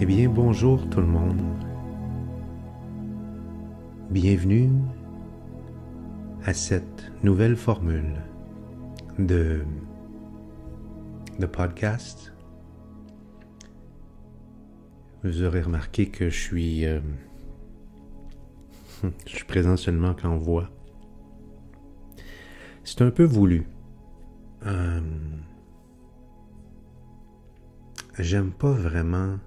Eh bien, bonjour tout le monde. Bienvenue à cette nouvelle formule de podcast. Vous aurez remarqué que je suis présent seulement qu'en voix. C'est un peu voulu. J'aime pas vraiment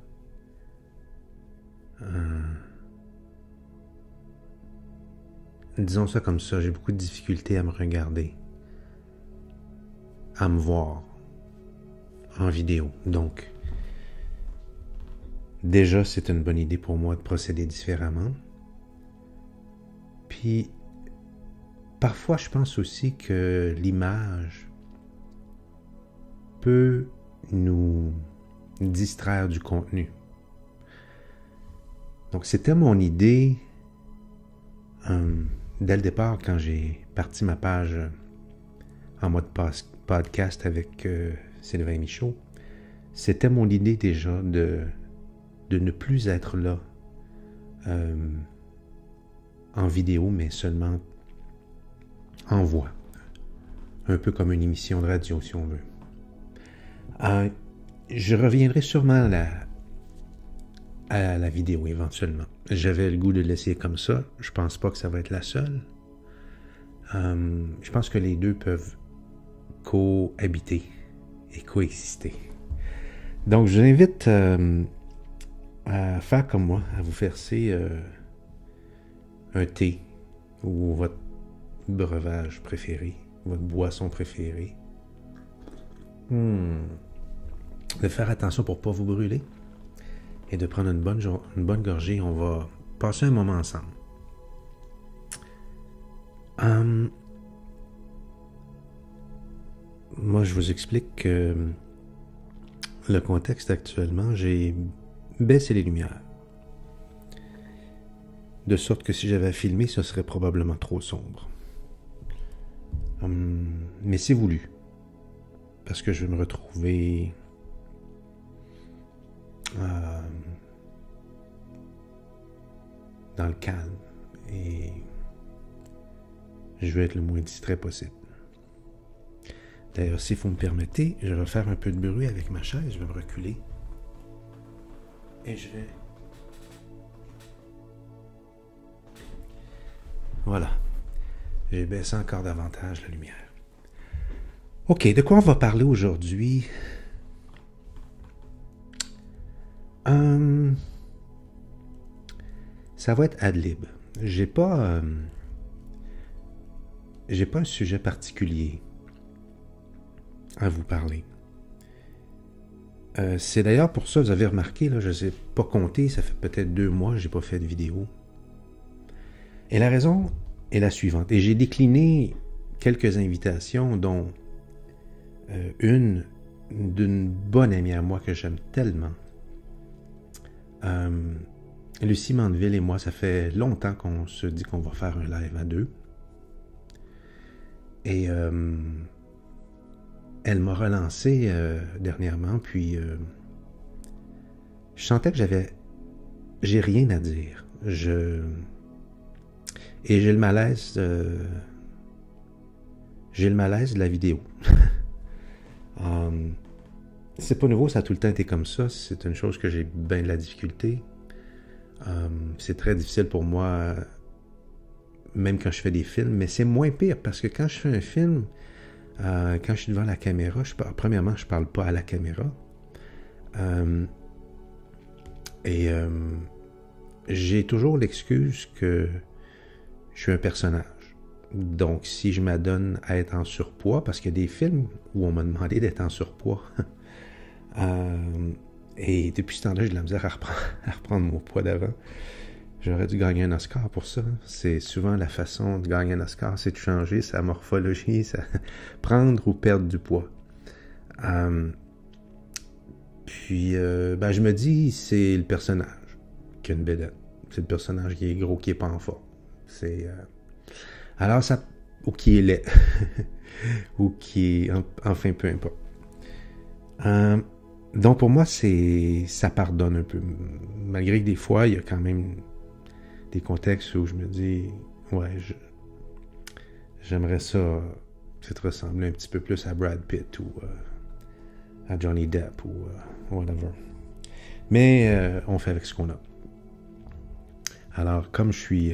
disons ça comme ça, j'ai beaucoup de difficultés à me regarder, à me voir en vidéo. Donc, déjà, c'est une bonne idée pour moi de procéder différemment. Puis, parfois, je pense aussi que l'image peut nous distraire du contenu. Donc, c'était mon idée dès le départ quand j'ai parti ma page en mode podcast avec Sylvain Michaud. C'était mon idée déjà de ne plus être là en vidéo, mais seulement en voix. Un peu comme une émission de radio, si on veut. Je reviendrai sûrement à la vidéo éventuellement. J'avais le goût de le laisser comme ça. Je pense pas que ça va être la seule. Je pense que les deux peuvent cohabiter et coexister. Donc, je vous invite à faire comme moi, à vous verser un thé ou votre breuvage préféré, votre boisson préférée. De faire attention pour ne pas vous brûler et de prendre une bonne gorgée. On va passer un moment ensemble. Moi, je vous explique que le contexte actuellement, j'ai baissé les lumières. De sorte que si j'avais filmé, ce serait probablement trop sombre. Mais c'est voulu. Parce que je vais me retrouver dans le calme et je vais être le moins distrait possible. D'ailleurs, si vous me permettez, je vais faire un peu de bruit avec ma chaise, je vais me reculer et je vais... Voilà. J'ai baissé encore davantage la lumière. OK, de quoi on va parler aujourd'hui? Ça va être ad lib. J'ai pas un sujet particulier à vous parler. C'est d'ailleurs pour ça, vous avez remarqué, là, je ne sais pas compter, ça fait peut-être 2 mois que je n'ai pas fait de vidéo. Et la raison est la suivante. Et j'ai décliné quelques invitations, dont une d'une bonne amie à moi que j'aime tellement. Lucie Mandeville et moi, ça fait longtemps qu'on se dit qu'on va faire un live à 2. Et elle m'a relancé dernièrement, puis je sentais que j'ai rien à dire. Et j'ai le malaise de la vidéo. C'est pas nouveau, ça a tout le temps été comme ça. C'est une chose que j'ai bien de la difficulté. C'est très difficile pour moi, même quand je fais des films, mais c'est moins pire parce que quand je fais un film, quand je suis devant la caméra, premièrement, je parle pas à la caméra. J'ai toujours l'excuse que je suis un personnage. Donc, si je m'adonne à être en surpoids, parce qu'il y a des films où on m'a demandé d'être en surpoids, et depuis ce temps-là, j'ai de la misère à reprendre mon poids d'avant. J'aurais dû gagner un Oscar pour ça. C'est souvent la façon de gagner un Oscar, c'est de changer sa morphologie, prendre ou perdre du poids. Je me dis, c'est le personnage qui a une bédaine. C'est le personnage qui est gros, qui est pas en forme. Alors ça, ou qui est laid, ou qui est, enfin peu importe. Donc pour moi, ça pardonne un peu. Malgré que des fois, il y a quand même des contextes où je me dis, ouais, j'aimerais ça peut-être ressembler un petit peu plus à Brad Pitt ou à Johnny Depp ou whatever. Mais on fait avec ce qu'on a. Alors, comme je suis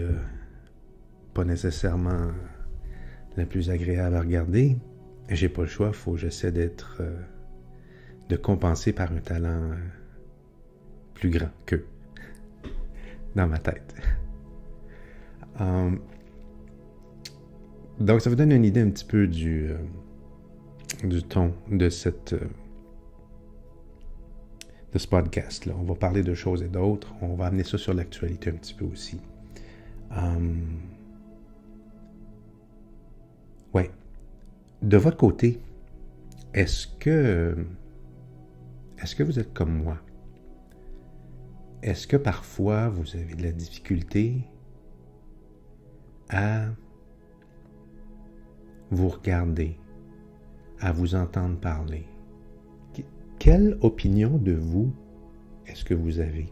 pas nécessairement la plus agréable à regarder, j'ai pas le choix, il faut que j'essaie de compenser par un talent plus grand qu'eux, dans ma tête. Donc, ça vous donne une idée un petit peu du ton de ce podcast-là. On va parler de choses et d'autres. On va amener ça sur l'actualité un petit peu aussi. Ouais. De votre côté, est-ce que vous êtes comme moi? Est-ce que parfois vous avez de la difficulté à vous regarder, à vous entendre parler? Quelle opinion de vous est-ce que vous avez?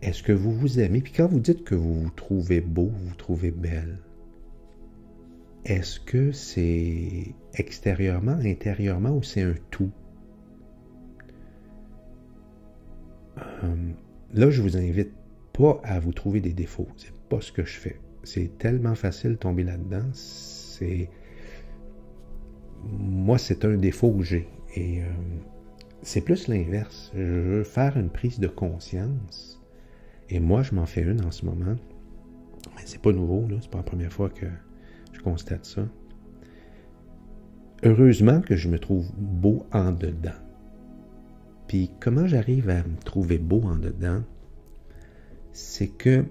Est-ce que vous vous aimez? Puis quand vous dites que vous vous trouvez beau, vous vous trouvez belle, est-ce que c'est extérieurement, intérieurement ou c'est un tout? Là, je vous invite pas à vous trouver des défauts. C'est pas ce que je fais. C'est tellement facile de tomber là-dedans. Moi, c'est un défaut que j'ai. Et c'est plus l'inverse. Je veux faire une prise de conscience. Et moi, je m'en fais une en ce moment. Mais c'est pas nouveau, là. C'est pas la première fois que je constate ça. Heureusement que je me trouve beau en dedans. Puis comment j'arrive à me trouver beau en dedans? C'est que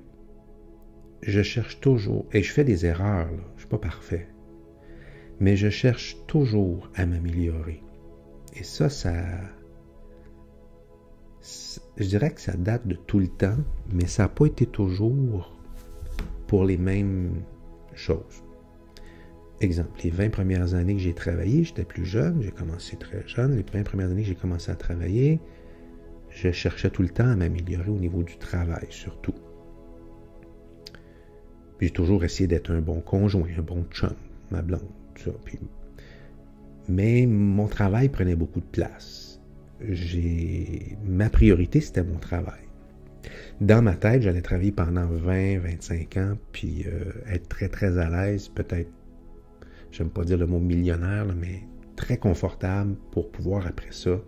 je cherche toujours, et je fais des erreurs, là, je ne suis pas parfait, mais je cherche toujours à m'améliorer. Et ça, je dirais que ça date de tout le temps, mais ça n'a pas été toujours pour les mêmes choses. Exemple, les 20 premières années que j'ai travaillé, j'étais plus jeune, j'ai commencé très jeune, les 20 premières années que j'ai commencé à travailler, je cherchais tout le temps à m'améliorer au niveau du travail, surtout. Puis j'ai toujours essayé d'être un bon conjoint, un bon chum, ma blonde, tout ça. Puis... Mais mon travail prenait beaucoup de place. Ma priorité, c'était mon travail. Dans ma tête, j'allais travailler pendant 20, 25 ans, puis être très, très à l'aise, peut-être, j'aime pas dire le mot millionnaire, là, mais très confortable pour pouvoir, après ça,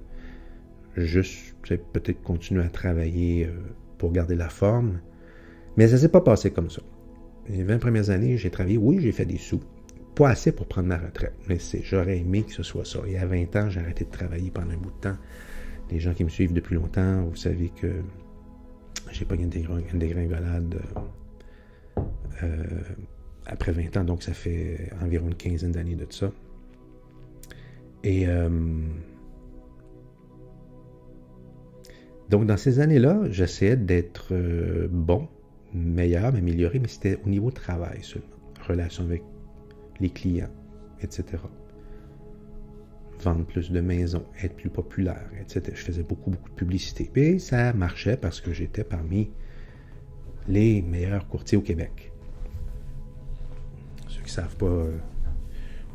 juste peut-être continuer à travailler pour garder la forme. Mais ça s'est pas passé comme ça. Les 20 premières années, j'ai travaillé, oui, j'ai fait des sous. Pas assez pour prendre ma retraite, mais j'aurais aimé que ce soit ça. Et à 20 ans, j'ai arrêté de travailler pendant un bout de temps. Les gens qui me suivent depuis longtemps, vous savez que j'ai pas eu une dégringolade après 20 ans, donc ça fait environ une quinzaine d'années de ça. Et donc dans ces années-là, j'essayais d'être bon, meilleur, m'améliorer, mais c'était au niveau de travail seulement. Relation avec les clients, etc. Vendre plus de maisons, être plus populaire, etc. Je faisais beaucoup, beaucoup de publicité. Et ça marchait parce que j'étais parmi les meilleurs courtiers au Québec. Ceux qui ne savent pas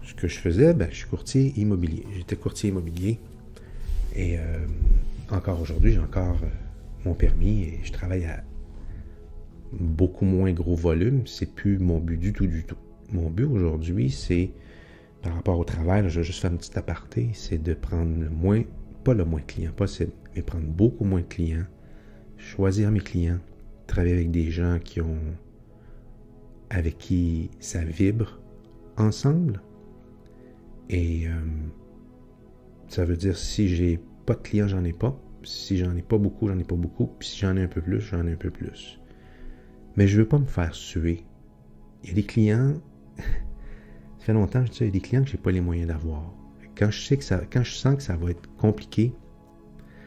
ce que je faisais, je suis courtier immobilier. J'étais courtier immobilier. Et encore aujourd'hui, j'ai encore mon permis et je travaille à beaucoup moins gros volume. C'est plus mon but du tout, du tout. Mon but aujourd'hui, c'est, par rapport au travail, je vais juste faire une petite aparté, c'est de prendre pas le moins de clients possible, mais prendre beaucoup moins de clients, choisir mes clients, travailler avec des gens avec qui ça vibre ensemble. Et ça veut dire si j'ai pas de clients, j'en ai pas. Si j'en ai pas beaucoup, j'en ai pas beaucoup. Puis si j'en ai un peu plus, j'en ai un peu plus. Mais je veux pas me faire suer. Il y a des clients, ça fait longtemps, il y a des clients que j'ai pas les moyens d'avoir. Quand je sens que ça va être compliqué,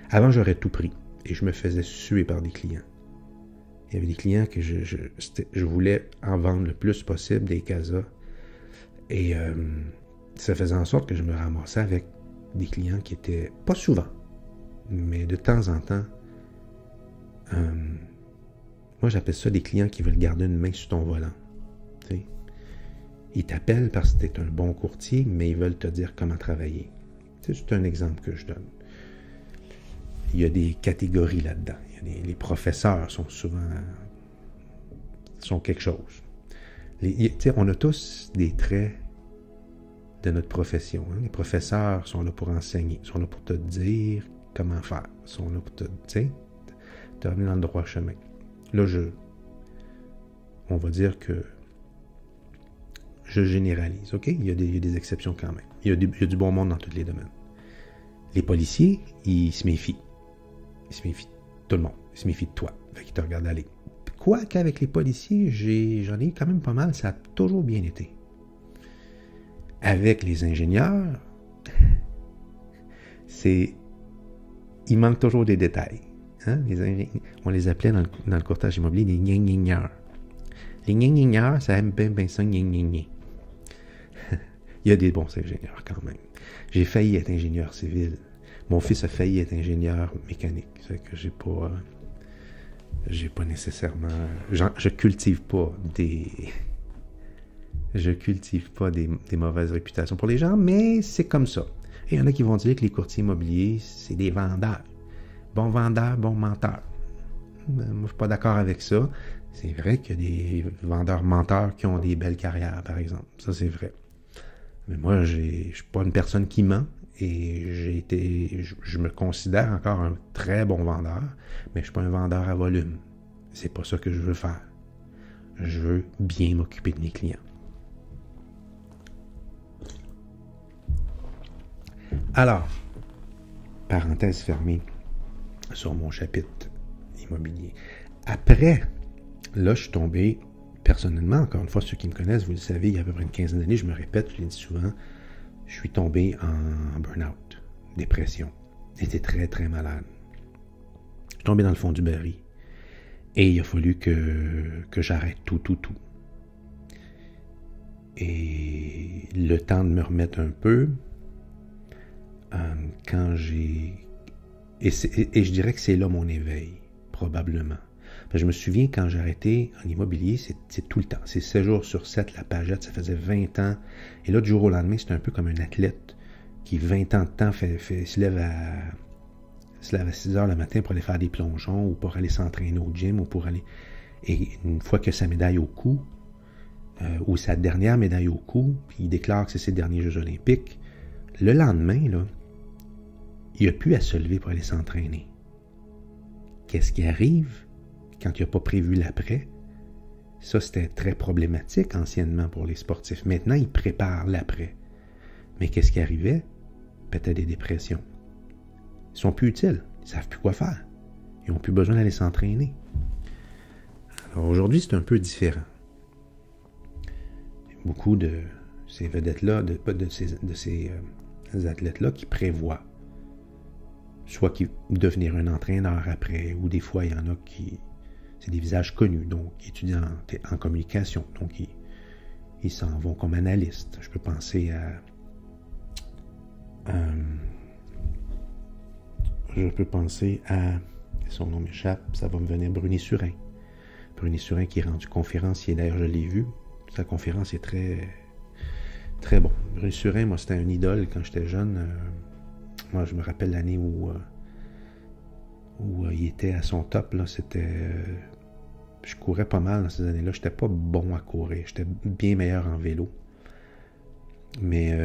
avant j'aurais tout pris et je me faisais suer par des clients. Il y avait des clients que je voulais en vendre le plus possible, des casas. Et ça faisait en sorte que je me ramassais avec des clients qui étaient, pas souvent, mais de temps en temps, moi j'appelle ça des clients qui veulent garder une main sur ton volant. T'sais. Ils t'appellent parce que tu es un bon courtier, mais ils veulent te dire comment travailler. C'est juste un exemple que je donne. Il y a des catégories là-dedans. Les professeurs sont souvent quelque chose. On a tous des traits de notre profession. Hein? Les professeurs sont là pour enseigner, sont là pour te dire comment faire, sont là pour te ramener dans le droit chemin. Là, on va dire que je généralise, OK? Il y a des exceptions quand même. Il y a du bon monde dans tous les domaines. Les policiers, ils se méfient. Ils se méfient de tout le monde. Ils se méfient de toi. Fait qu'ils te regardent aller. Quoi qu'avec les policiers, j'en ai quand même pas mal. Ça a toujours bien été. Avec les ingénieurs, il manque toujours des détails. Hein? On les appelait dans le courtage immobilier des gna-gna-gneurs. Les gna-gna-gneurs, ça aime bien ça, gna-gna-gna. Il y a des bons ingénieurs quand même. J'ai failli être ingénieur civil. Mon fils a failli être ingénieur mécanique. C'est que j'ai pas nécessairement... Je cultive pas des mauvaises réputations pour les gens, mais c'est comme ça. Et il y en a qui vont dire que les courtiers immobiliers, c'est des vendeurs. Bons vendeurs, bons menteurs. Moi, je ne suis pas d'accord avec ça. C'est vrai qu'il y a des vendeurs menteurs qui ont des belles carrières, par exemple. Ça, c'est vrai. Mais moi, je ne suis pas une personne qui ment et je me considère encore un très bon vendeur, mais je ne suis pas un vendeur à volume. C'est pas ça que je veux faire. Je veux bien m'occuper de mes clients. Alors, parenthèse fermée sur mon chapitre immobilier. Après, là, je suis tombé, personnellement, encore une fois, ceux qui me connaissent, vous le savez, il y a à peu près une quinzaine d'années, je me répète, je l'ai dit souvent, je suis tombé en burn-out, dépression. J'étais très, très malade. Je suis tombé dans le fond du baril. Et il a fallu que j'arrête tout. Et le temps de me remettre un peu, quand j'ai... Et je dirais que c'est là mon éveil, probablement. Je me souviens quand j'ai arrêté en immobilier, c'est tout le temps. C'est 7 jours sur 7, la pagette, ça faisait 20 ans. Et là, du jour au lendemain, c'est un peu comme un athlète qui, 20 ans de temps, se lève à 6 heures le matin pour aller faire des plongeons ou pour aller s'entraîner au gym ou pour aller... Et une fois que sa médaille au cou, ou sa dernière médaille au cou, puis il déclare que c'est ses derniers Jeux olympiques, le lendemain, là, il n'a plus à se lever pour aller s'entraîner. Qu'est-ce qui arrive quand il n'a pas prévu l'après? Ça, c'était très problématique anciennement pour les sportifs. Maintenant, ils préparent l'après. Mais qu'est-ce qui arrivait? Peut-être des dépressions. Ils sont plus utiles. Ils ne savent plus quoi faire. Ils n'ont plus besoin d'aller s'entraîner. Alors aujourd'hui, c'est un peu différent. Beaucoup de ces vedettes-là, de ces athlètes-là qui prévoient soit devenir un entraîneur après, ou des fois, il y en a qui... C'est des visages connus, donc étudiants en communication. Donc, ils s'en vont comme analystes. Je peux penser à... son nom m'échappe, ça va me venir, Bruni Surin. Bruni Surin qui est rendu conférencier. D'ailleurs, je l'ai vu. Sa conférence est très, très bon. Bruni Surin, moi, c'était un idole quand j'étais jeune. Moi, je me rappelle l'année où il était à son top. Là, je courais pas mal dans ces années-là. Je n'étais pas bon à courir. J'étais bien meilleur en vélo. Mais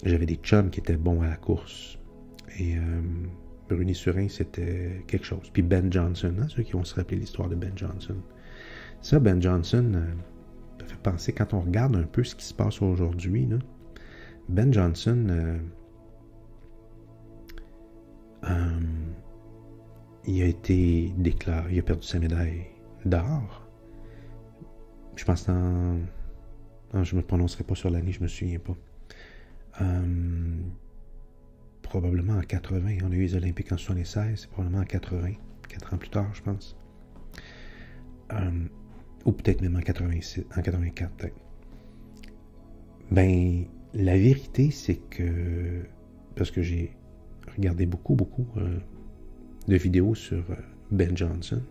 j'avais des chums qui étaient bons à la course. Et Bruni Surin, c'était quelque chose. Puis Ben Johnson, hein, ceux qui vont se rappeler l'histoire de Ben Johnson. Ça, Ben Johnson, ça fait penser, quand on regarde un peu ce qui se passe aujourd'hui, là, Ben Johnson... il a été déclaré, il a perdu sa médaille d'or. Je pense je ne me prononcerai pas sur l'année, je ne me souviens pas. Probablement en 80, on a eu les Olympiques en 76, c'est probablement en 80, 4 ans plus tard, je pense. Ou peut-être même en 86, en 84, peut-être. Ben, la vérité, c'est que parce que j'ai regardé beaucoup de vidéos sur Ben Johnson.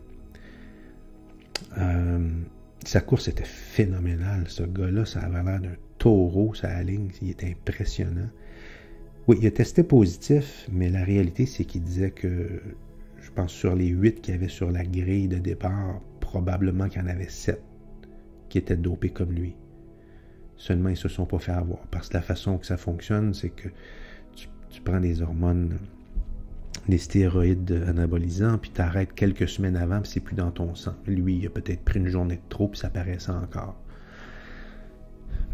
Sa course était phénoménale. Ce gars-là, ça avait l'air d'un taureau, sa ligne, il était impressionnant. Oui, il a testé positif, mais la réalité, c'est qu'il disait que, je pense, sur les 8 qu'il y avait sur la grille de départ, probablement qu'il y en avait 7 qui étaient dopés comme lui. Seulement, ils ne se sont pas fait avoir. Parce que la façon que ça fonctionne, c'est que tu prends des hormones, des stéroïdes anabolisants, puis tu arrêtes quelques semaines avant, puis c'est plus dans ton sang. Lui, il a peut-être pris une journée de trop, puis ça paraissait encore.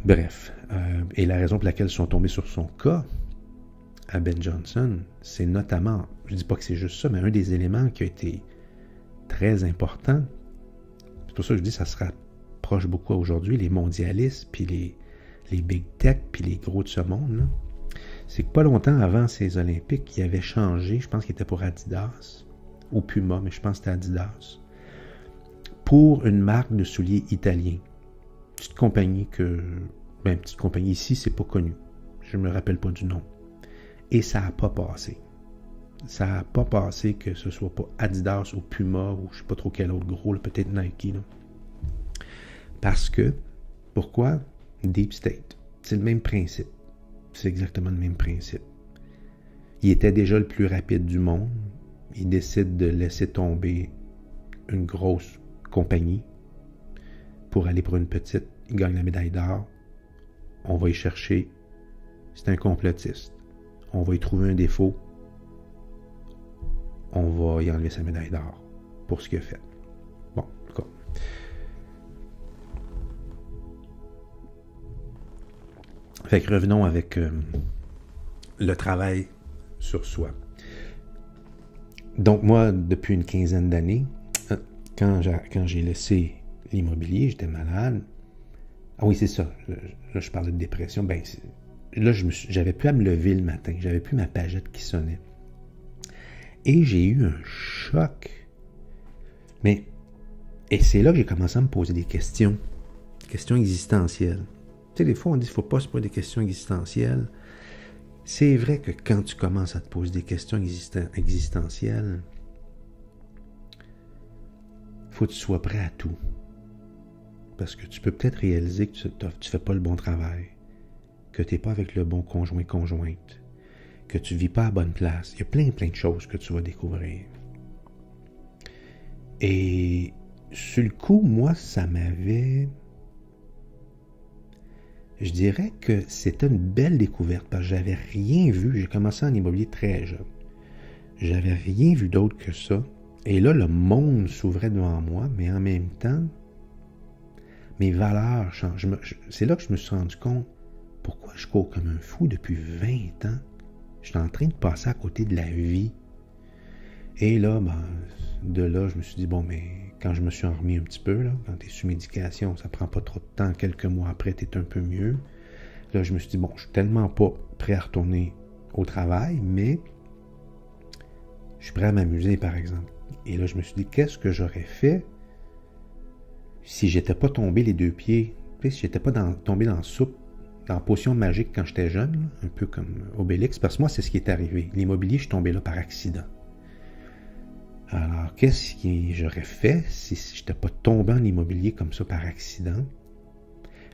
Bref. Et la raison pour laquelle ils sont tombés sur son cas, à Ben Johnson, c'est notamment, je ne dis pas que c'est juste ça, mais un des éléments qui a été très important, c'est pour ça que je dis que ça se rapproche beaucoup aujourd'hui, les mondialistes, puis les big tech, puis les gros de ce monde, là. C'est que pas longtemps avant ces Olympiques, il avait changé, je pense qu'il était pour Adidas, ou Puma, mais je pense que c'était Adidas, pour une marque de souliers italien. Petite compagnie petite compagnie ici, c'est pas connu. Je ne me rappelle pas du nom. Et ça n'a pas passé. Ça n'a pas passé que ce soit pas Adidas ou Puma ou je ne sais pas trop quel autre gros, peut-être Nike. Là. Parce que, pourquoi? Deep State. C'est le même principe. C'est exactement le même principe. Il était déjà le plus rapide du monde. Il décide de laisser tomber une grosse compagnie pour aller pour une petite. Il gagne la médaille d'or. On va y chercher. C'est un complotiste. On va y trouver un défaut. On va y enlever sa médaille d'or pour ce qu'il a fait. Bon, en tout cas. Fait que revenons avec le travail sur soi. Donc moi, depuis une quinzaine d'années, quand j'ai laissé l'immobilier, j'étais malade. Ah oui, c'est ça. Là, je parlais de dépression. Ben, là, j'avais plus à me lever le matin. J'avais plus ma pagette qui sonnait. Et j'ai eu un choc. Et c'est là que j'ai commencé à me poser des questions. Questions existentielles. Tu sais, des fois, on dit qu'il ne faut pas se poser des questions existentielles. C'est vrai que quand tu commences à te poser des questions existentielles, il faut que tu sois prêt à tout. Parce que tu peux peut-être réaliser que tu ne fais pas le bon travail, que tu n'es pas avec le bon conjointe, que tu ne vis pas à la bonne place. Il y a plein de choses que tu vas découvrir. Et sur le coup, moi, ça m'avait... Je dirais que c'était une belle découverte parce que j'avais rien vu. J'ai commencé en immobilier très jeune. J'avais rien vu d'autre que ça. Et là, le monde s'ouvrait devant moi, mais en même temps, mes valeurs changent. C'est là que je me suis rendu compte pourquoi je cours comme un fou depuis 20 ans. Je suis en train de passer à côté de la vie. Et là, de là, je me suis dit, bon, mais quand je me suis remis un petit peu, là, quand tu es sous médication, ça prend pas trop de temps. Quelques mois après, tu es un peu mieux. Là, je me suis dit, bon, je suis tellement pas prêt à retourner au travail, mais je suis prêt à m'amuser, par exemple. Et là, je me suis dit, qu'est-ce que j'aurais fait si j'étais pas tombé les deux pieds, si j'étais pas tombé dans la soupe, dans la potion magique quand j'étais jeune, là, un peu comme Obélix, parce que moi, c'est ce qui est arrivé. L'immobilier, je suis tombé là par accident. Alors, qu'est-ce que j'aurais fait si je n'étais pas tombé en immobilier comme ça par accident,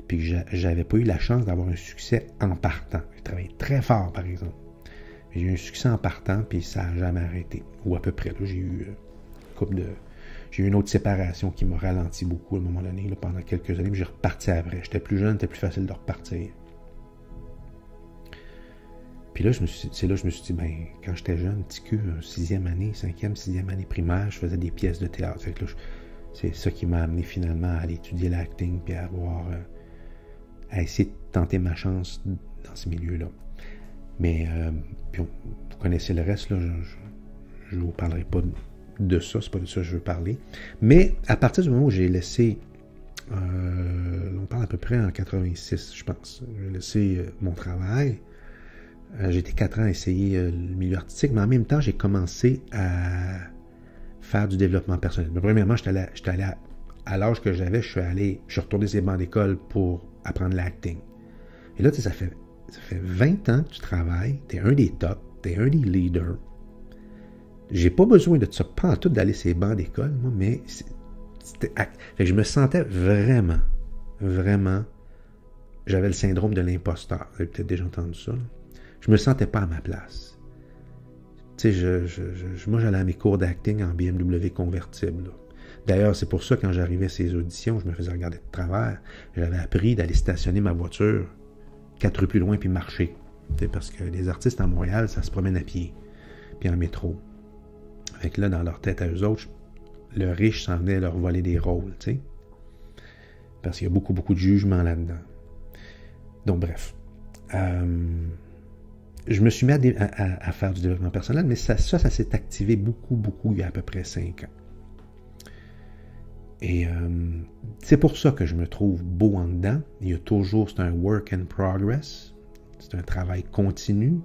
puis que j'avais pas eu la chance d'avoir un succès en partant. J'ai travaillé très fort, par exemple. J'ai eu un succès en partant, puis ça n'a jamais arrêté. Ou à peu près. Là, j'ai eu une autre séparation qui m'a ralenti beaucoup à un moment donné, là, pendant quelques années, puis j'ai reparti après. J'étais plus jeune, c'était plus facile de repartir. Puis là, c'est là que je me suis dit, ben, quand j'étais jeune, petit cul, 6e année, 5e, 6e année primaire, je faisais des pièces de théâtre. Fait que là, c'est ça qui m'a amené finalement à aller étudier l'acting, puis à essayer de tenter ma chance dans ce milieu-là. Mais, puis vous connaissez le reste, là, je ne vous parlerai pas de ça, c'est pas de ça que je veux parler. Mais à partir du moment où j'ai laissé, on parle à peu près en 86, je pense, j'ai laissé mon travail. J'ai été 4 ans à essayer le milieu artistique, mais en même temps, j'ai commencé à faire du développement personnel. Mais premièrement, j'étais allé à l'âge que j'avais, je suis retourné sur les bancs d'école pour apprendre l'acting. Et là, tu sais, ça fait Ça fait 20 ans que tu travailles, tu es un des tops, tu es un des leaders. J'ai pas besoin de ça, pas en tout d'aller sur les bancs d'école, moi, mais je me sentais vraiment, j'avais le syndrome de l'imposteur. Vous avez peut-être déjà entendu ça. Là. Je me sentais pas à ma place. Tu sais, moi, j'allais à mes cours d'acting en BMW convertible. Là. D'ailleurs, c'est pour ça, quand j'arrivais à ces auditions, je me faisais regarder de travers. J'avais appris d'aller stationner ma voiture 4 rues plus loin puis marcher. Parce que les artistes à Montréal, ça se promène à pied, puis en métro. Fait que là, dans leur tête à eux autres, le riche s'en venait leur voler des rôles, tu sais. Parce qu'il y a beaucoup, beaucoup de jugement là-dedans. Donc, bref. Je me suis mis à faire du développement personnel, mais ça s'est activé beaucoup, il y a à peu près 5 ans. Et c'est pour ça que je me trouve beau en dedans. Il y a toujours, c'est un work in progress. C'est un travail continu.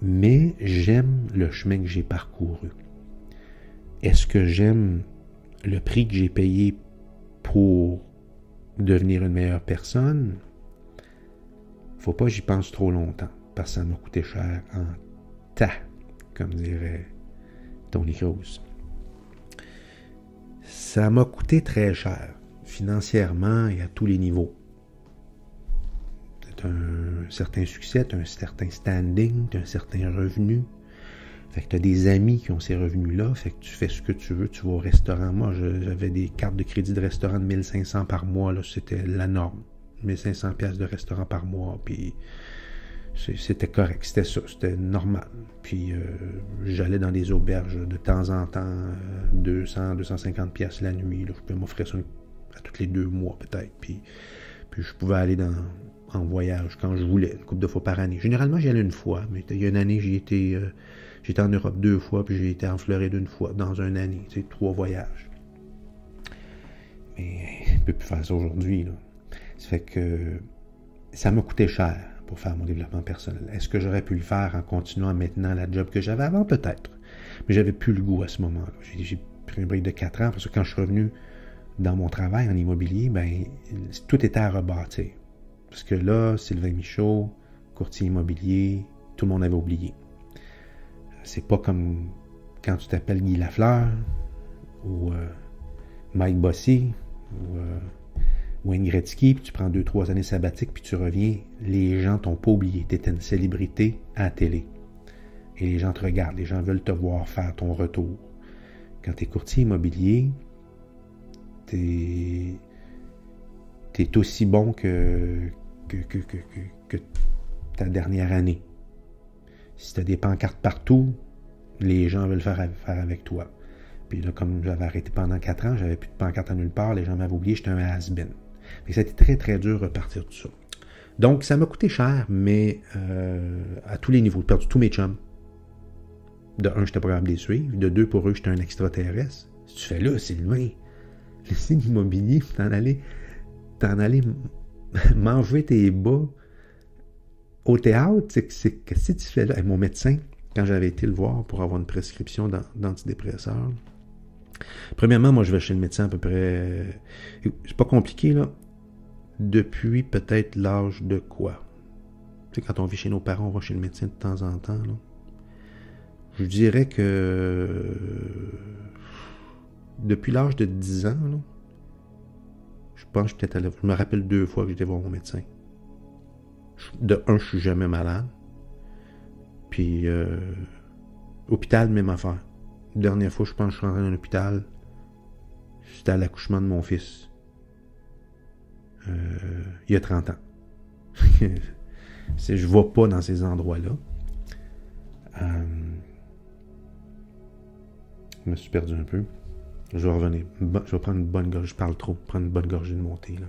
Mais j'aime le chemin que j'ai parcouru. Est-ce que j'aime le prix que j'ai payé pour devenir une meilleure personne? Faut pas que j'y pense trop longtemps, parce que ça m'a coûté cher en tas, comme dirait Tony Cruz. Ça m'a coûté très cher, financièrement et à tous les niveaux. Tu as un certain succès, tu as un certain standing, tu as un certain revenu. Fait que tu as des amis qui ont ces revenus-là, fait que tu fais ce que tu veux, tu vas au restaurant. Moi, j'avais des cartes de crédit de restaurant de 1500 par mois, là, c'était la norme. 1500 pièces de restaurant par mois, puis c'était correct, c'était ça, c'était normal. Puis j'allais dans des auberges de temps en temps, 200, 250 pièces la nuit, là, je pouvais m'offrir ça à tous les 2 mois peut-être, puis je pouvais aller en voyage quand je voulais, une couple de fois par année. Généralement, j'y allais une fois, mais il y a une année, j'étais en Europe 2 fois, puis j'ai été en Floride 1 fois, dans une année, tu sais, 3 voyages. Mais je ne peux plus faire ça aujourd'hui, là. Ça fait que ça m'a coûté cher pour faire mon développement personnel. Est-ce que j'aurais pu le faire en continuant maintenant la job que j'avais avant? Peut-être. Mais j'avais plus le goût à ce moment-là. J'ai pris un break de 4 ans parce que quand je suis revenu dans mon travail en immobilier, ben tout était à rebâtir. Parce que là, Sylvain Michaud, courtier immobilier, tout le monde avait oublié. C'est pas comme quand tu t'appelles Guy Lafleur ou Mike Bossy ou Wayne Gretzky, puis tu prends 2-3 années sabbatiques, puis tu reviens, les gens t'ont pas oublié. Tu étais une célébrité à la télé. Et les gens te regardent, les gens veulent te voir faire ton retour. Quand tu es courtier immobilier, tu es aussi bon que ta dernière année. Si tu as des pancartes partout, les gens veulent faire avec toi. Puis là, comme j'avais arrêté pendant 4 ans, j'avais plus de pancartes à nulle part, les gens m'avaient oublié, j'étais un has-been. Mais ça a été très, très dur de repartir de tout ça. Donc, ça m'a coûté cher, mais à tous les niveaux. J'ai perdu tous mes chums. De 1, j'étais pas capable de les suivre. De 2, pour eux, j'étais un extraterrestre. Si tu fais là, Sylvain, laisser l'immobilier, t'en aller manger tes bas au théâtre, c'est que si tu fais là, avec mon médecin, quand j'avais été le voir pour avoir une prescription d'antidépresseurs, premièrement, moi, je vais chez le médecin à peu près... C'est pas compliqué, là. Depuis peut-être l'âge de quoi? Tu sais, quand on vit chez nos parents, on va chez le médecin de temps en temps, là. Je dirais que... Depuis l'âge de 10 ans, là, je pense que je suis peut-être allé... Je me rappelle 2 fois que j'étais voir mon médecin. De 1, je suis jamais malade. Puis, hôpital, même affaire. Dernière fois, je pense que je suis rentré dans l'hôpital, c'était à l'accouchement de mon fils. Il y a 30 ans. Je ne vais pas dans ces endroits-là. Je me suis perdu un peu. Je vais revenir. Je vais prendre une bonne gorgée. Je parle trop. Prendre une bonne gorgée de mon thé, là.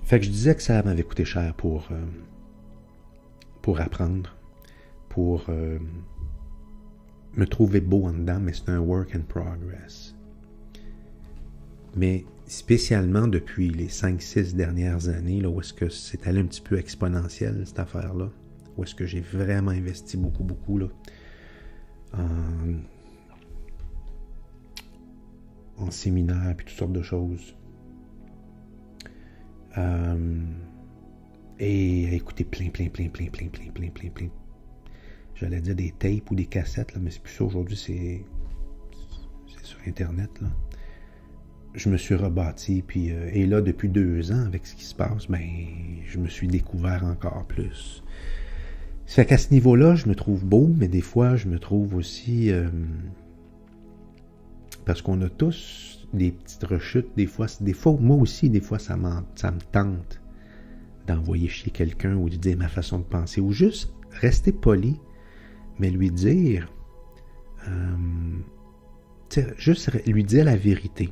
Fait que je disais que ça m'avait coûté cher pour apprendre, pour me trouver beau en dedans, mais c'est un work in progress. Mais spécialement depuis les 5-6 dernières années, là, où est-ce que c'est allé un petit peu exponentiel, cette affaire-là, où est-ce que j'ai vraiment investi beaucoup, là. en séminaire, puis toutes sortes de choses. Et à écouter plein. J'allais dire des tapes ou des cassettes, là, mais c'est plus ça aujourd'hui, c'est sur Internet, là. Je me suis rebâti, puis et là, depuis 2 ans, avec ce qui se passe, ben, je me suis découvert encore plus. Ça fait qu'à ce niveau-là, je me trouve beau, mais des fois, je me trouve aussi... parce qu'on a tous des petites rechutes, des fois, moi aussi, des fois, ça me tente d'envoyer chier quelqu'un ou de dire ma façon de penser, ou juste rester poli, mais lui dire... juste lui dire la vérité.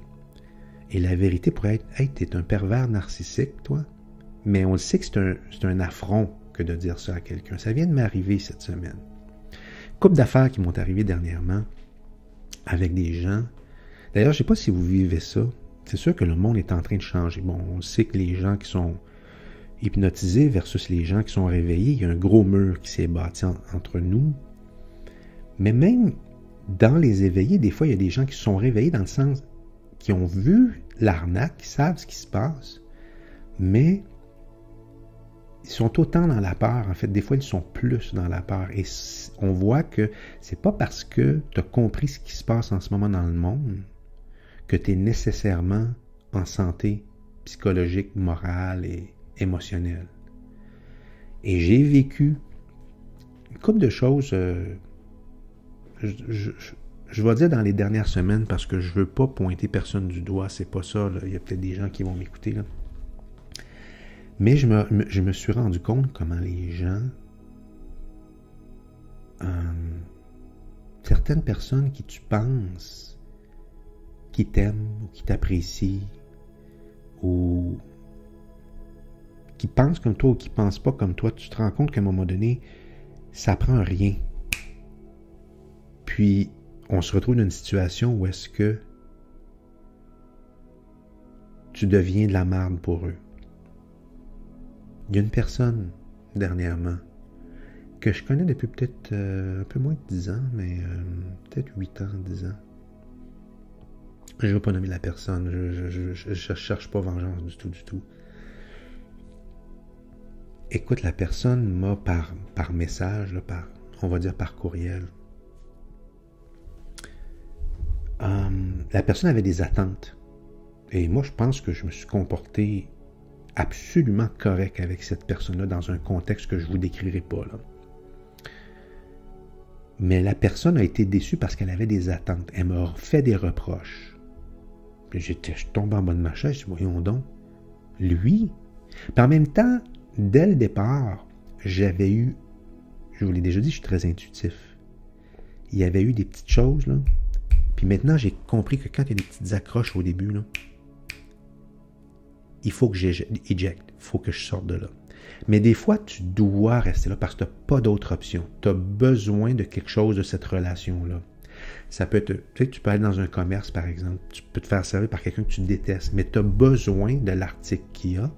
Et la vérité pourrait être « Hey, t'es un pervers narcissique, toi. » Mais on le sait que c'est un affront que de dire ça à quelqu'un. Ça vient de m'arriver cette semaine. Couple d'affaires qui m'ont arrivé dernièrement avec des gens. D'ailleurs, je ne sais pas si vous vivez ça. C'est sûr que le monde est en train de changer. Bon, on sait que les gens qui sont hypnotisés versus les gens qui sont réveillés, il y a un gros mur qui s'est bâti entre nous. Mais même dans les éveillés, des fois, il y a des gens qui se sont réveillés dans le sens qui ont vu l'arnaque, qui savent ce qui se passe, mais ils sont autant dans la peur. En fait, des fois, ils sont plus dans la peur. Et on voit que c'est pas parce que tu as compris ce qui se passe en ce moment dans le monde que tu es nécessairement en santé psychologique, morale et émotionnelle. Et j'ai vécu une couple de choses... Je vais dire dans les dernières semaines parce que je ne veux pas pointer personne du doigt, c'est pas ça, là. Il y a peut-être des gens qui vont m'écouter, là. Mais je me suis rendu compte comment les gens, certaines personnes qui tu penses, qui t'aiment ou qui t'apprécient, ou qui pensent comme toi ou qui ne pensent pas comme toi, tu te rends compte qu'à un moment donné, ça prend rien. Puis, on se retrouve dans une situation où est-ce que tu deviens de la merde pour eux. Il y a une personne, dernièrement, que je connais depuis peut-être un peu moins de 10 ans, mais peut-être 8 ans, 10 ans. Je ne veux pas nommer la personne, je ne cherche pas vengeance du tout. Écoute, la personne m'a par message, là, on va dire par courriel, la personne avait des attentes. Et moi, je pense que je me suis comporté absolument correct avec cette personne-là dans un contexte que je ne vous décrirai pas, là. Mais la personne a été déçue parce qu'elle avait des attentes. Elle m'a fait des reproches. Puis je tombe en bas de ma chaise, je dis, voyons donc, lui. Puis en même temps, dès le départ, j'avais eu, je vous l'ai déjà dit, je suis très intuitif. Il y avait eu des petites choses, là. Puis maintenant, j'ai compris que quand il y a des petites accroches au début, là, il faut que j'éjecte, il faut que je sorte de là. Mais des fois, tu dois rester là parce que tu n'as pas d'autre option. Tu as besoin de quelque chose de cette relation-là. Ça peut être, tu sais, tu peux aller dans un commerce, par exemple, tu peux te faire servir par quelqu'un que tu détestes, mais tu as besoin de l'article qu'il a,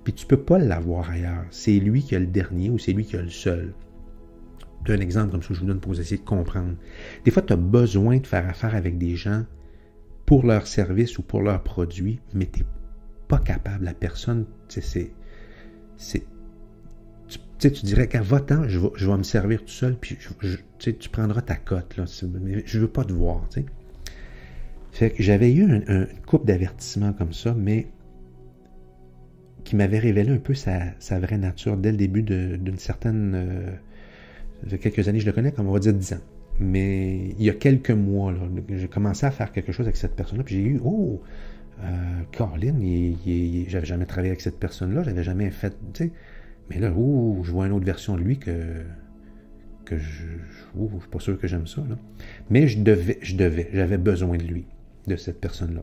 puis tu ne peux pas l'avoir ailleurs. C'est lui qui a le dernier ou c'est lui qui a le seul. Un exemple comme ça, je vous donne pour vous essayer de comprendre. Des fois, tu as besoin de faire affaire avec des gens pour leur service ou pour leurs produits, mais tu n'es pas capable. La personne, tu dirais qu'à va-t'en, je vais me servir tout seul, puis tu prendras ta cote, là, mais je ne veux pas te voir. T'sais. Fait que j'avais eu une couple d'avertissements comme ça, mais qui m'avait révélé un peu sa vraie nature dès le début d'une certaine... ça fait quelques années, je le connais, comme on va dire 10 ans. Mais il y a quelques mois, là, j'ai commencé à faire quelque chose avec cette personne-là, puis j'ai eu, Caroline, j'avais jamais travaillé avec cette personne-là, j'avais jamais fait, tu sais, mais là, je vois une autre version de lui que je suis pas sûr que j'aime ça, là. Mais j'avais besoin de lui, de cette personne-là.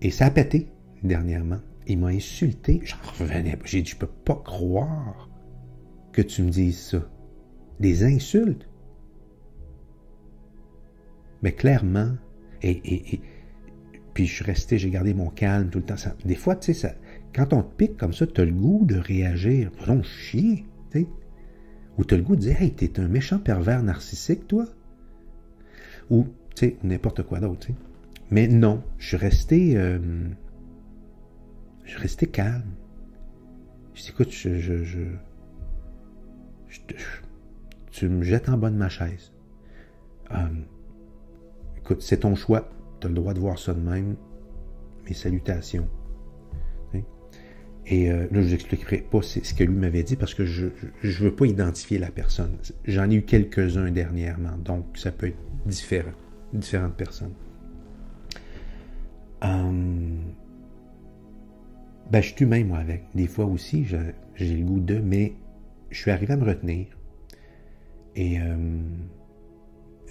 Et ça a pété, dernièrement. Il m'a insulté, j'en revenais pas. J'ai dit, je peux pas croire que tu me dises ça. Des insultes. Mais clairement, et puis je suis resté, j'ai gardé mon calme tout le temps. Des fois, tu sais, quand on te pique comme ça, tu as le goût de réagir. Non, chier, tu sais. Ou tu as le goût de dire, hey, t'es un méchant pervers narcissique, toi? Ou, tu sais, n'importe quoi d'autre, tu sais. Mais non, je suis resté calme. Je dis, écoute, tu me jettes en bas de ma chaise. Écoute, c'est ton choix. Tu as le droit de voir ça de même. Mes salutations. Et là, je ne vous expliquerai pas ce que lui m'avait dit parce que je ne veux pas identifier la personne. J'en ai eu quelques-uns dernièrement, donc ça peut être différent. Différentes personnes. Je suis humain, moi, avec. Des fois aussi, j'ai le goût de, mais je suis arrivé à me retenir. Et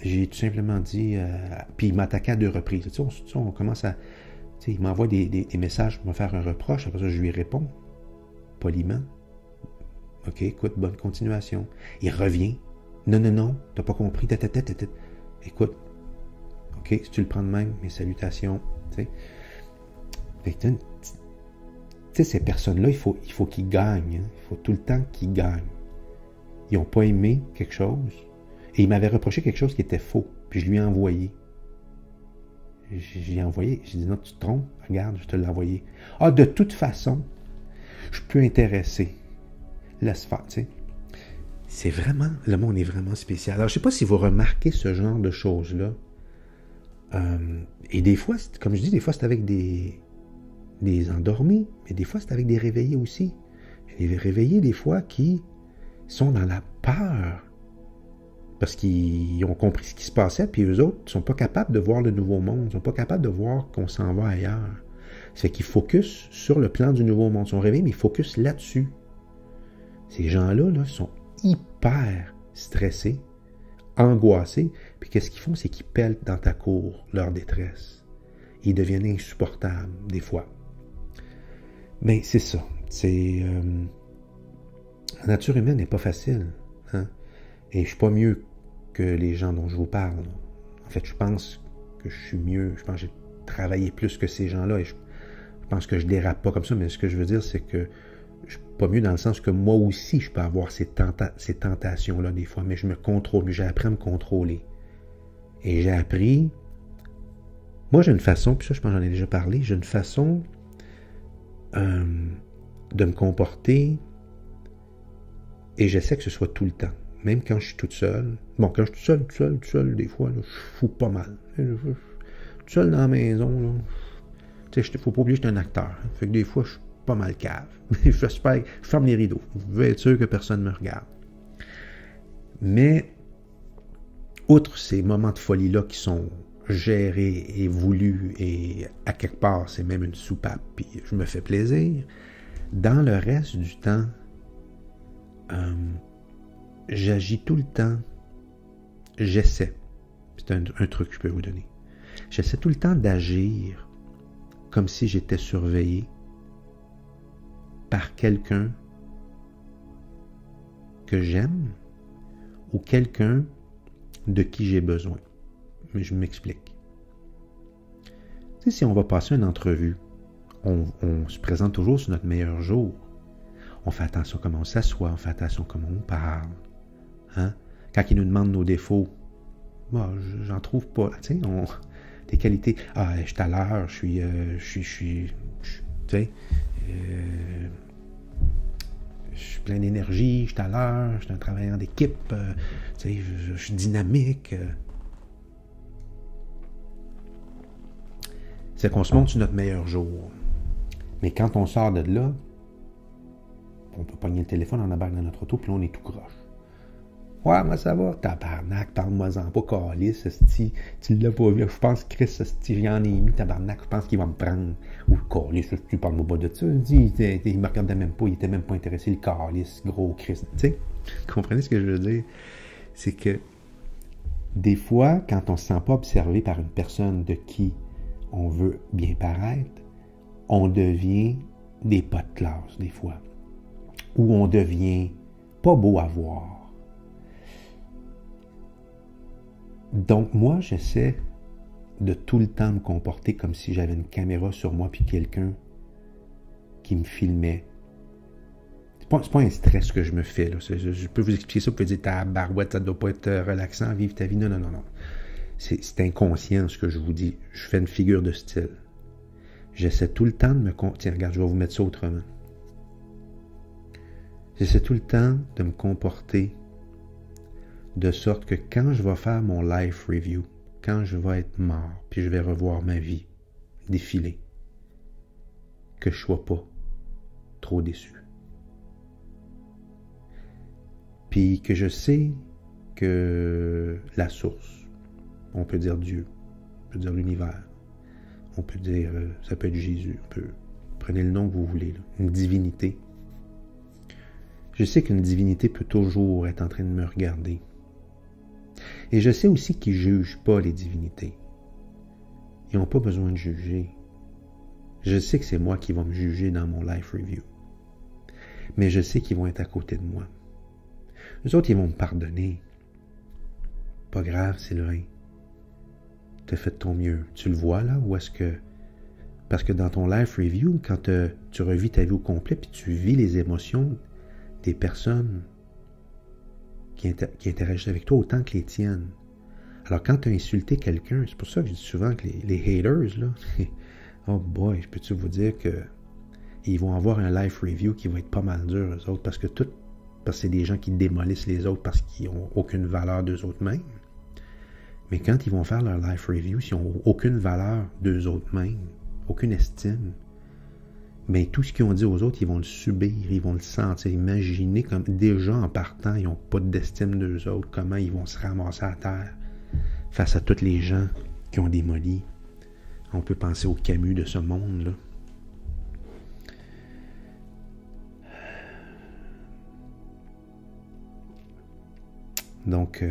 j'ai tout simplement dit, puis il m'attaquait à 2 reprises. Tu sais, on commence à... Tu sais, il m'envoie des messages pour me faire un reproche. Après ça, je lui réponds poliment. OK, écoute, bonne continuation. Il revient. Non, t'as pas compris. Écoute, OK, si tu le prends de même, mes salutations. Tu sais, ces personnes-là, il faut qu'ils gagnent. Hein. Il faut tout le temps qu'ils gagnent. Ils n'ont pas aimé quelque chose. Et il m'avait reproché quelque chose qui était faux. Puis je lui ai envoyé. J'ai envoyé. J'ai dit, non, tu te trompes. Regarde, je te l'ai envoyé. Ah, de toute façon, je peux intéresser. Laisse faire, tu sais. C'est vraiment... Le monde est vraiment spécial. Alors, je ne sais pas si vous remarquez ce genre de choses-là. Et des fois, comme je dis, des fois, c'est avec des endormis. Mais des fois, c'est avec des réveillés aussi. Il y a des réveillés, des fois, qui sont dans la peur. Parce qu'ils ont compris ce qui se passait, puis eux autres ne sont pas capables de voir le nouveau monde, ils ne sont pas capables de voir qu'on s'en va ailleurs. C'est qu'ils focusent sur le plan du nouveau monde. Ils sont réveillés, mais ils focusent là-dessus. Ces gens-là sont hyper stressés, angoissés, puis qu'est-ce qu'ils font? C'est qu'ils pèlent dans ta cour leur détresse. Ils deviennent insupportables, des fois. Mais c'est ça. La nature humaine n'est pas facile. Hein? Et je ne suis pas mieux que les gens dont je vous parle. En fait, je pense que je suis mieux. Je pense que j'ai travaillé plus que ces gens-là. Et je pense que je dérape pas comme ça. Mais ce que je veux dire, c'est que je suis pas mieux dans le sens que moi aussi, je peux avoir ces tentations-là des fois. Mais je me contrôle. J'ai appris à me contrôler. Et j'ai appris... Moi, j'ai une façon, puis ça, je pense que j'en ai déjà parlé, j'ai une façon de me comporter et j'essaie que ce soit tout le temps. Même quand je suis toute seule. Bon, quand je suis tout seul, des fois, là, je fous pas mal. Tout seul dans la maison, là. Tu sais, il ne faut pas oublier que je suis un acteur. Hein. Fait que des fois, je suis pas mal cave. Je ferme les rideaux. Vous pouvez être sûr que personne ne me regarde. Mais, outre ces moments de folie-là qui sont gérés et voulus, et à quelque part, c'est même une soupape, puis je me fais plaisir, dans le reste du temps, j'agis tout le temps, j'essaie, c'est un truc que je peux vous donner, j'essaie tout le temps d'agir comme si j'étais surveillé par quelqu'un que j'aime ou quelqu'un de qui j'ai besoin. Mais je m'explique. Tu sais, si on va passer une entrevue, on se présente toujours sur notre meilleur jour. On fait attention à comment on s'assoit, on fait attention à comment on parle. Hein? Quand ils nous demandent nos défauts, bon, j'en trouve pas. Tu sais, des qualités. Ah, je suis à l'heure, tu sais, je suis plein d'énergie, je suis à l'heure, je suis un travailleur d'équipe, tu sais, je suis dynamique. C'est qu'on se montre sur notre meilleur jour. Mais quand on sort de là, on peut pogner le téléphone, on embarque dans notre auto, puis là, on est tout croche. Ouais, moi, ça va. Tabarnak, parle-moi-en pas, calice, esti. Tu l'as pas vu. Je pense que Chris, esti, j'en ai mis, tabarnak, je pense qu'il va me prendre. Ou calice, tu parles-moi pas de ça. Il me regardait même pas, il était même pas intéressé, le calice, gros Chris. Tu sais, comprenez ce que je veux dire? C'est que, des fois, quand on se sent pas observé par une personne de qui on veut bien paraître, on devient des pas de classe, des fois. Ou on devient pas beau à voir. Donc, moi, j'essaie de tout le temps me comporter comme si j'avais une caméra sur moi puis quelqu'un qui me filmait. pas un stress que je me fais. Là. Je peux vous expliquer ça, vous pouvez dire, ta barouette, ça ne doit pas être relaxant, vivre ta vie. Non, non, non, non. C'est inconscient ce que je vous dis. Je fais une figure de style. J'essaie tout le temps de me... Tiens, regarde, je vais vous mettre ça autrement. J'essaie tout le temps de me comporter de sorte que quand je vais faire mon life review, quand je vais être mort, puis je vais revoir ma vie défiler, que je ne sois pas trop déçu. Puis que je sais que la source, on peut dire Dieu, on peut dire l'univers, on peut dire, ça peut être Jésus, prenez le nom que vous voulez, là, une divinité. Je sais qu'une divinité peut toujours être en train de me regarder. Et je sais aussi qu'ils ne jugent pas les divinités. Ils n'ont pas besoin de juger. Je sais que c'est moi qui vais me juger dans mon life review. Mais je sais qu'ils vont être à côté de moi. Eux autres, ils vont me pardonner. Pas grave, Sylvain. Tu as fait de ton mieux. Tu le vois là? Ou est-ce que... Parce que dans ton life review, quand tu revis ta vie au complet, puis tu vis les émotions des personnes qui interagissent avec toi autant que les tiennes. Alors, quand tu as insulté quelqu'un, c'est pour ça que je dis souvent que les haters, là, oh boy, je peux-tu vous dire que ils vont avoir un life review qui va être pas mal dur, eux autres, parce que c'est des gens qui démolissent les autres parce qu'ils n'ont aucune valeur d'eux autres mêmes. Mais quand ils vont faire leur life review, s'ils n'ont aucune valeur d'eux autres mêmes, aucune estime, mais tout ce qu'ils ont dit aux autres, ils vont le subir, ils vont le sentir. Imaginez comme déjà en partant, ils n'ont pas d'estime d'eux autres, comment ils vont se ramasser à terre face à tous les gens qui ont démoli. On peut penser au Camus de ce monde-là. Donc,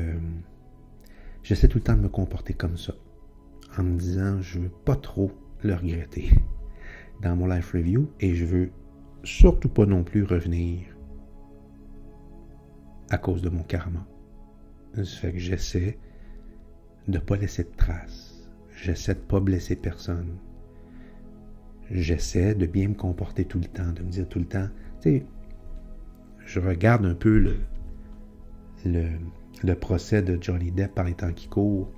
j'essaie tout le temps de me comporter comme ça, en me disant, je ne veux pas trop le regretter dans mon life review, et je veux surtout pas non plus revenir à cause de mon karma. Ça fait que j'essaie de ne pas laisser de traces. J'essaie de ne pas blesser personne. J'essaie de bien me comporter tout le temps, de me dire tout le temps, tu sais, je regarde un peu le procès de Johnny Depp par les temps qui courent.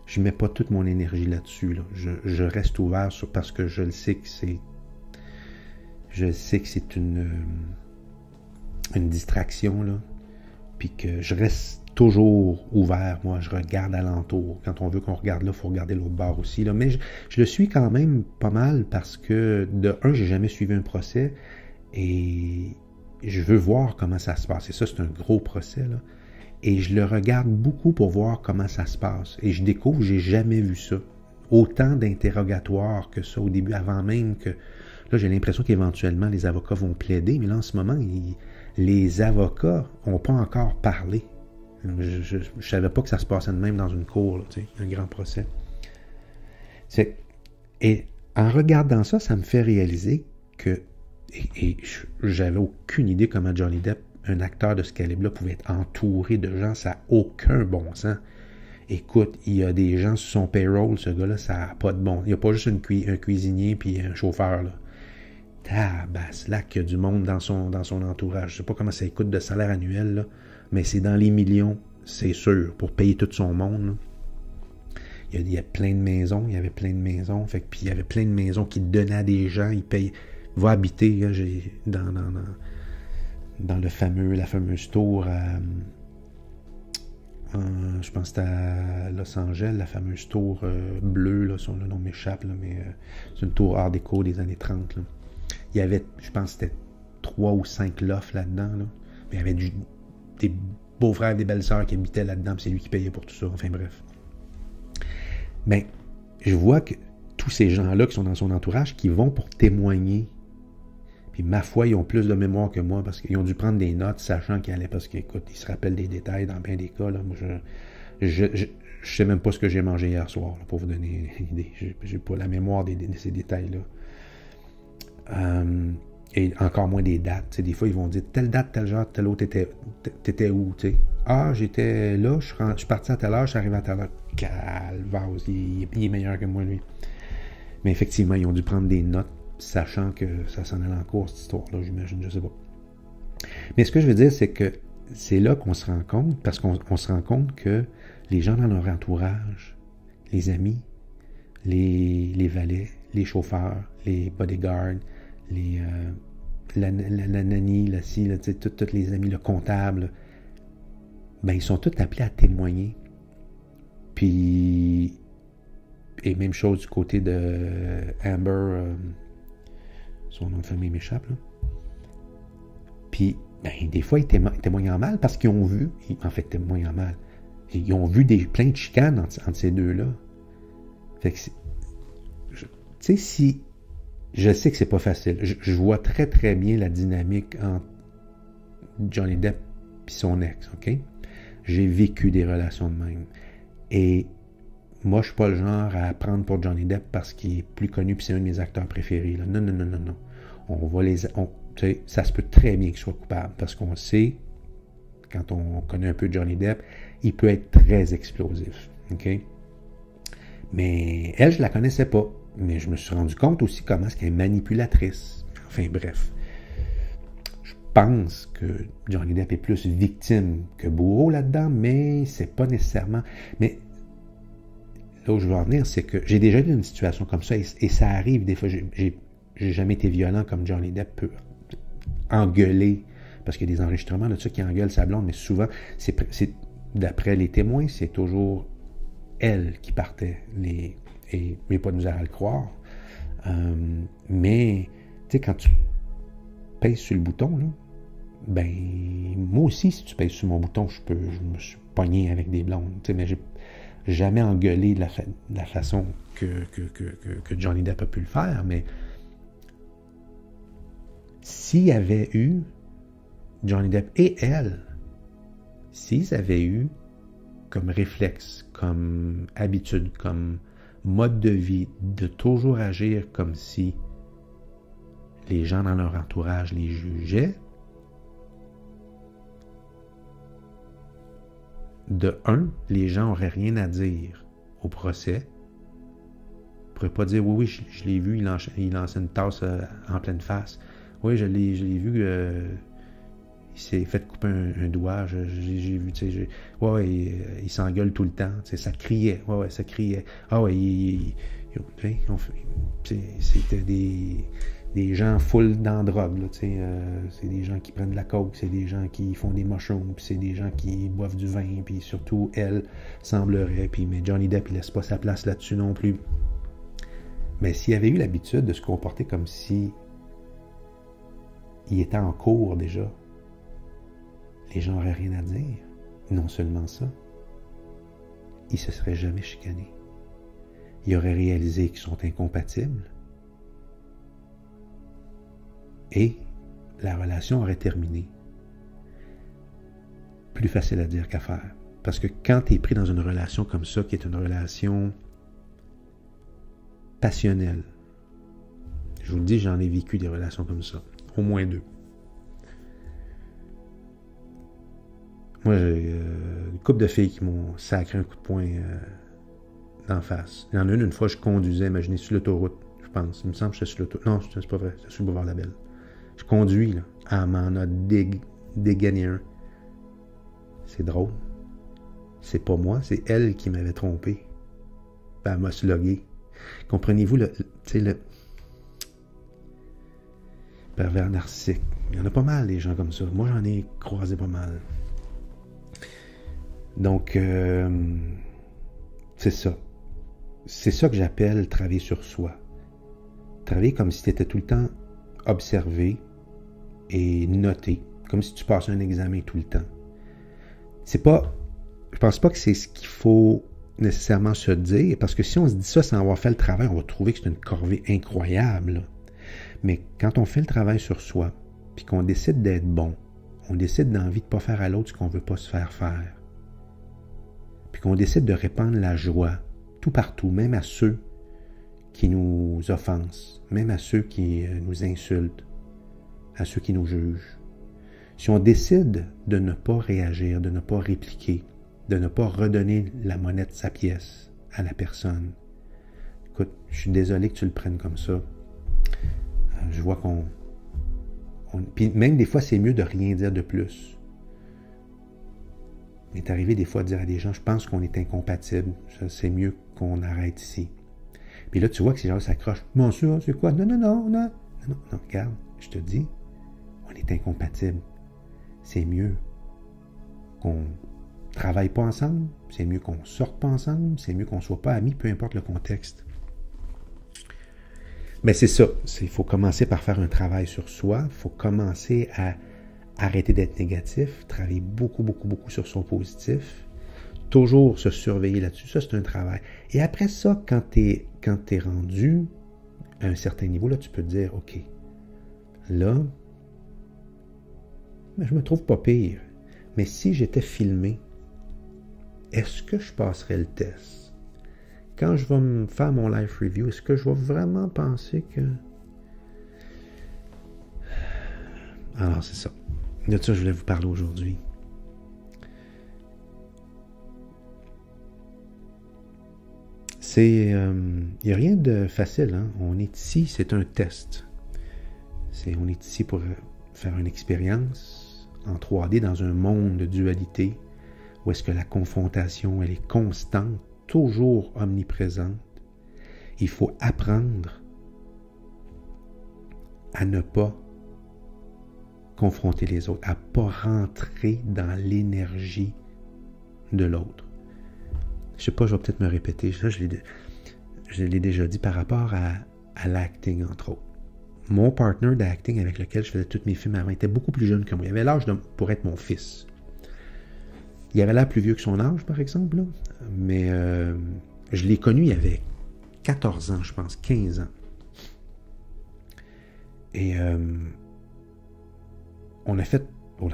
Je ne mets pas toute mon énergie là-dessus. Là. Je reste ouvert parce que je le sais que c'est... Je sais que c'est une distraction, là. Puis que je reste toujours ouvert. Moi, je regarde alentour. Quand on veut qu'on regarde là, il faut regarder l'autre bord aussi. Là. Mais je le suis quand même pas mal parce que, de un, j'ai jamais suivi un procès et je veux voir comment ça se passe. Et ça, c'est un gros procès, là. Et je le regarde beaucoup pour voir comment ça se passe. Et je découvre, j'ai jamais vu ça. Autant d'interrogatoires que ça au début, avant même que... Là, j'ai l'impression qu'éventuellement, les avocats vont plaider, mais là, en ce moment, les avocats n'ont pas encore parlé. Je ne savais pas que ça se passait de même dans une cour, là, tu sais, un grand procès. Et en regardant ça, ça me fait réaliser que... Et j'avais aucune idée comment Johnny Depp, un acteur de ce calibre-là, pouvait être entouré de gens, ça n'a aucun bon sens. Écoute, il y a des gens sur son payroll, ce gars-là, ça n'a pas de bon. Il n'y a pas juste un cuisinier puis un chauffeur, là. Tabaslac, il y a du monde dans son entourage. Je ne sais pas comment ça coûte de salaire annuel, là, mais c'est dans les millions, c'est sûr, pour payer tout son monde, là. Il y a plein de maisons, il y avait plein de maisons, puis il y avait plein de maisons qui donnaient à des gens, ils payent, va habiter, là, dans la fameuse tour je pense que c'était à Los Angeles, la fameuse tour bleue, là, le nom m'échappe, là, mais c'est une tour art déco des années 30. Là. Il y avait, je pense que c'était 3 ou 5 lofts là-dedans. Là. Mais il y avait des beaux-frères, des belles-sœurs qui habitaient là-dedans, puis c'est lui qui payait pour tout ça. Enfin bref. Mais je vois que tous ces gens-là qui sont dans son entourage, qui vont pour témoigner. Puis ma foi, ils ont plus de mémoire que moi parce qu'ils ont dû prendre des notes, sachant qu'ils allaient, parce qu'écoute, ils se rappellent des détails dans bien des cas. Là. Moi, je sais même pas ce que j'ai mangé hier soir, là, pour vous donner une idée. J'ai pas la mémoire de ces détails-là. Et encore moins des dates. T'sais, des fois, ils vont dire telle date, tel genre, tel autre, t'étais où, tu sais? Ah, j'étais là, je suis parti à telle heure, je suis arrivé à telle heure. Calvaire, il est meilleur que moi, lui. Mais effectivement, ils ont dû prendre des notes, sachant que ça s'en allait en cours, cette histoire-là, j'imagine, je sais pas. Mais ce que je veux dire, c'est que c'est là qu'on se rend compte, parce qu'on se rend compte que les gens dans leur entourage, les amis, les valets, les chauffeurs, les bodyguards, la nanny, la ci, tous les amis, le comptable, ben ils sont tous appelés à témoigner. Puis, et même chose du côté de Amber, son nom de famille m'échappe, là. Puis, ben, des fois, ils témoignent en mal parce qu'ils ont vu, en fait, témoignent en mal, ils ont vu plein de chicanes entre ces deux-là. Fait que, tu sais, si, je sais que c'est pas facile, je vois très très bien la dynamique entre Johnny Depp et son ex, ok? J'ai vécu des relations de même. Et moi, je suis pas le genre à prendre pour Johnny Depp parce qu'il est plus connu et c'est un de mes acteurs préférés. Là. Non, non, non, non, non. On va ça se peut très bien qu'il soit coupable parce qu'on sait, quand on connaît un peu Johnny Depp, il peut être très explosif. OK? Mais elle, je la connaissais pas. Mais je me suis rendu compte aussi comment est-ce qu'elle est manipulatrice. Enfin, bref. Je pense que Johnny Depp est plus victime que bourreau là-dedans, mais c'est pas nécessairement... Mais là où je veux en venir, c'est que j'ai déjà vu une situation comme ça, et ça arrive des fois. J'ai jamais été violent comme Johnny Depp peut engueuler, parce qu'il y a des enregistrements de ça qui engueule sa blonde, mais souvent, c'est d'après les témoins, c'est toujours elle qui partait, mais pas de misère à le croire. Mais, tu sais, quand tu pèses sur le bouton, là, ben, moi aussi, si tu pèses sur mon bouton, je me suis pogné avec des blondes, tu sais, mais j'ai jamais engueulé de la façon que Johnny Depp a pu le faire, mais s'il y avait eu Johnny Depp et elle, s'ils avaient eu comme réflexe, comme habitude, comme mode de vie, de toujours agir comme si les gens dans leur entourage les jugeaient, de un, les gens n'auraient rien à dire au procès. Ils ne pourraient pas dire, oui, je l'ai vu, il lançait une tasse en pleine face. Oui, je l'ai vu, il s'est fait couper un doigt, j'ai vu, tu sais, il s'engueule tout le temps, tu sais, ça criait, ça criait. Ah ouais, c'était des gens full dans la drogue, là, tu sais, c'est des gens qui prennent de la coke, c'est des gens qui font des mushrooms, puis c'est des gens qui boivent du vin, puis surtout, elle semblerait, mais Johnny Depp, il laisse pas sa place là-dessus non plus. Mais s'il avait eu l'habitude de se comporter comme si il était en cours déjà, les gens n'auraient rien à dire. Non seulement ça, ils ne se seraient jamais chicanés. Ils auraient réalisé qu'ils sont incompatibles et la relation aurait terminé. Plus facile à dire qu'à faire. Parce que quand tu es pris dans une relation comme ça, qui est une relation passionnelle, je vous le dis, j'en ai vécu des relations comme ça. Au moins 2. Moi, j'ai une couple de filles qui m'ont sacré un coup de poing d'en face. Il y en a une fois, je conduisais, imaginez, sur l'autoroute, je pense. Il me semble que j'étais sur l'autoroute. Non, c'est pas vrai, j'étais sur le boulevard La Belle. Je conduis, là. Elle m'en a dégainé un. C'est drôle. C'est pas moi, c'est elle qui m'avait trompé. Ben, elle m'a slogué. Comprenez-vous, tu sais, le pervers narcissique. Il y en a pas mal, des gens comme ça. Moi, j'en ai croisé pas mal. Donc, c'est ça. C'est ça que j'appelle travailler sur soi. Travailler comme si tu étais tout le temps observé et noté, comme si tu passais un examen tout le temps. C'est pas... Je pense pas que c'est ce qu'il faut nécessairement se dire, parce que si on se dit ça sans avoir fait le travail, on va trouver que c'est une corvée incroyable, là. Mais quand on fait le travail sur soi, puis qu'on décide d'être bon, on décide d'envie de ne pas faire à l'autre ce qu'on ne veut pas se faire faire, puis qu'on décide de répandre la joie tout partout, même à ceux qui nous offensent, même à ceux qui nous insultent, à ceux qui nous jugent. Si on décide de ne pas réagir, de ne pas répliquer, de ne pas redonner la monnaie de sa pièce à la personne, écoute, je suis désolé que tu le prennes comme ça. Je vois qu'on Puis même des fois, c'est mieux de rien dire de plus. Il m'est arrivé des fois de dire à des gens, je pense qu'on est incompatibles. C'est mieux qu'on arrête ici. Puis là, tu vois que ces gens s'accrochent. Monsieur, c'est quoi? Non, non, non, non. Non, non, regarde, je te dis, on est incompatibles. C'est mieux qu'on travaille pas ensemble. C'est mieux qu'on sorte pas ensemble. C'est mieux qu'on soit pas amis, peu importe le contexte. Mais c'est ça. Il faut commencer par faire un travail sur soi. Il faut commencer à arrêter d'être négatif, travailler beaucoup, beaucoup, beaucoup sur son positif. Toujours se surveiller là-dessus. Ça, c'est un travail. Et après ça, quand tu es rendu à un certain niveau, là, tu peux te dire, OK, là, je me trouve pas pire. Mais si j'étais filmé, est-ce que je passerais le test? Quand je vais me faire mon live review, est-ce que je vais vraiment penser que... Alors, c'est ça. De ça, je voulais vous parler aujourd'hui. Il n'y a rien de facile. Hein? On est ici, c'est un test. On est ici pour faire une expérience en 3D dans un monde de dualité où est-ce que la confrontation, elle est constante, toujours omniprésente. Il faut apprendre à ne pas confronter les autres, à ne pas rentrer dans l'énergie de l'autre. Je ne sais pas, je vais peut-être me répéter. Ça, je l'ai déjà dit par rapport à l'acting, entre autres. Mon partner d'acting avec lequel je faisais tous mes films avant était beaucoup plus jeune que moi. Il avait l'âge pour être mon fils. Il avait l'air plus vieux que son âge, par exemple, là. Mais je l'ai connu, il avait 14 ans, je pense, 15 ans. Et on a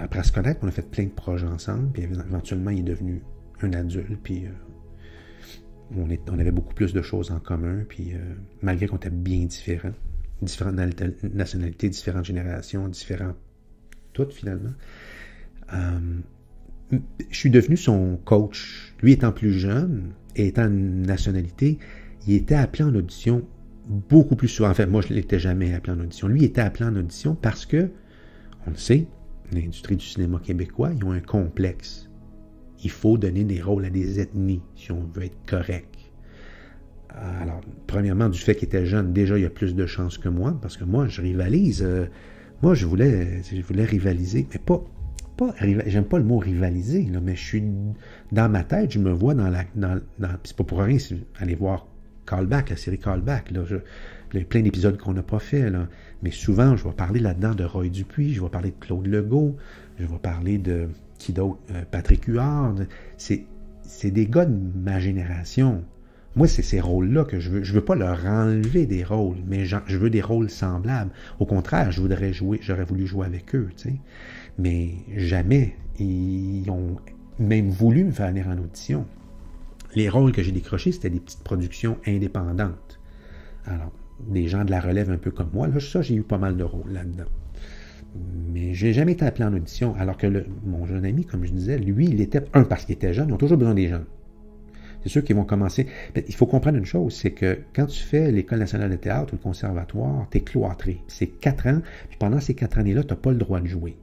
appris à se connaître, on a fait plein de projets ensemble, puis éventuellement, il est devenu un adulte, puis on avait beaucoup plus de choses en commun, puis malgré qu'on était bien différentes nationalités, différentes générations, différents toutes, finalement. Je suis devenu son coach. Lui étant plus jeune et étant une nationalité, il était appelé en audition beaucoup plus souvent. En fait, moi, je ne l'étais jamais appelé en audition. Lui était appelé en audition parce que, on le sait, l'industrie du cinéma québécois, ils ont un complexe. Il faut donner des rôles à des ethnies si on veut être correct. Alors, premièrement, du fait qu'il était jeune, déjà, il y a plus de chances que moi, parce que moi, je rivalise. Moi, je voulais rivaliser, mais pas j'aime pas le mot rivaliser, là, mais je suis dans ma tête, je me vois c'est pas pour rien, allez voir Callback, la série Callback, là, il y a plein d'épisodes qu'on n'a pas fait, là, mais souvent, je vais parler là-dedans de Roy Dupuis, je vais parler de Claude Legault, je vais parler de, qui d'autre, Patrick Huard, c'est des gars de ma génération. Moi, c'est ces rôles-là que je veux. Je veux pas leur enlever des rôles, mais je veux des rôles semblables. Au contraire, j'aurais voulu jouer avec eux, tu sais. Mais jamais, ils ont même voulu me faire venir en audition. Les rôles que j'ai décrochés, c'était des petites productions indépendantes. Alors, des gens de la relève un peu comme moi, là, ça, j'ai eu pas mal de rôles là-dedans. Mais j'ai jamais été appelé en audition, alors que mon jeune ami, comme je disais, lui, il était, parce qu'il était jeune, ils ont toujours besoin des jeunes. C'est sûr qu'ils vont commencer. Mais il faut comprendre une chose, c'est que quand tu fais l'École nationale de théâtre ou le conservatoire, tu es cloîtré. C'est 4 ans, puis pendant ces 4 années-là, tu n'as pas le droit de jouer.